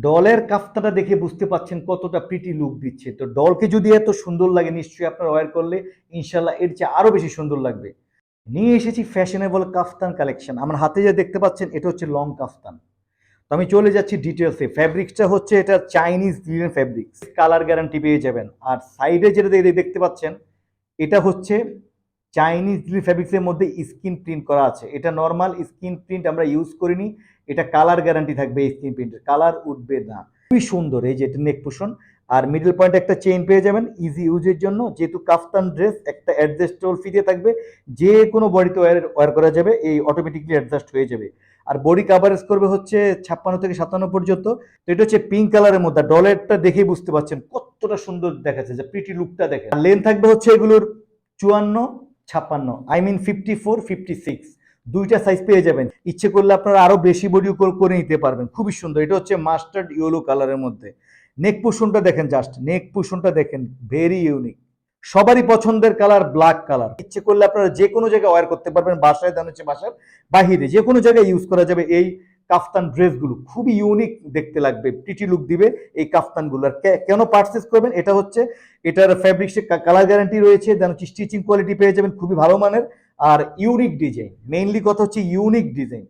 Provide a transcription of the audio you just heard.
ডলের কাফতাটা দেখে বুঝতে পাচ্ছেন কতটা প্রিটি লুক দিচ্ছে। তো ডলকে যদি এত সুন্দর লাগে নিশ্চয়ই আপনার ওয়্যার করলে ইনশাল্লাহ এর চেয়ে আরো বেশি সুন্দর লাগবে। নিয়ে এসেছি ফ্যাশনেবল কাফতান কালেকশন। আমার হাতে যা দেখতে পাচ্ছেন এটা হচ্ছে লং কাফতান। তো আমি চলে যাচ্ছি ডিটেলসে। ফ্যাব্রিক্সটা হচ্ছে এটা Chinese linen fabrics, colour guarantee পেয়ে যাবেন। আর সাইডে যেটা দেখতে পাচ্ছেন এটা হচ্ছে চাইনিজ লিনেন ফ্যাব্রিক্সের মধ্যে স্ক্রিন প্রিন্ট করা আছে। এটা নর্মাল স্ক্রিন প্রিন্ট আমরা ইউজ করিনি, এটা কালার গ্যারান্টি থাকবে। এই স্ক্রিন প্রিন্টের কালার উঠবে না, খুবই সুন্দর। এই যে এটা নেক পোষণ আর মিডল পয়েন্টে একটা চেইন পেয়ে যাবেন ইজি ইউজের জন্য। যেহেতু কাফতান ড্রেস একটা অ্যাডজাস্টেবল ফিতে থাকবে, যে কোনো বডিতে ওয়্যার করা যাবে, এই অটোমেটিকলি অ্যাডজাস্ট হয়ে যাবে। আর বডি কাভারেজ করবে হচ্ছে 56 থেকে 57 পর্যন্ত। তো এটা হচ্ছে পিঙ্ক কালারের মধ্যে। ডলেরটা দেখেই বুঝতে পারছেন কতটা সুন্দর দেখাচ্ছে, যে প্রিটি লুকটা দেখেন। লেন থাকবে হচ্ছে এগুলোর 54, 56, আই মিন 54, 56, দুইটা সাইজ পেয়ে যাবেন। ইচ্ছে করলে আপনারা আরো বেশি বডিও করে নিতে পারবেন। খুবই সুন্দর। এটা হচ্ছে মাস্টার্ড ইয়েলো কালারের মধ্যে। নেক পোর্শনটা দেখেন, জাস্ট নেক পোর্শনটা দেখেন, ভেরি ইউনিক। সবারই পছন্দের কালার ব্ল্যাক কালার। ইচ্ছে করলে আপনারা যে কোনো জায়গায় ওয়্যার করতে পারবেন, বাসায় দেন হচ্ছে বাসার বাহিরে যে কোনো জায়গায় ইউজ করা যাবে। এই কাফতান ড্রেসগুলো খুবই ইউনিক দেখতে লাগবে, প্রিটি লুক দিবে এই কাফতানগুলো। আর কেন পারচেস করবেন, এটা হচ্ছে এটার ফ্যাব্রিক্সে কালার গ্যারান্টি রয়েছে, দেন হচ্ছে স্টিচিং কোয়ালিটি পেয়ে যাবেন খুবই ভালো মানের। আর ইউনিক ডিজাইন, মেইনলি কথা হচ্ছে ইউনিক ডিজাইন।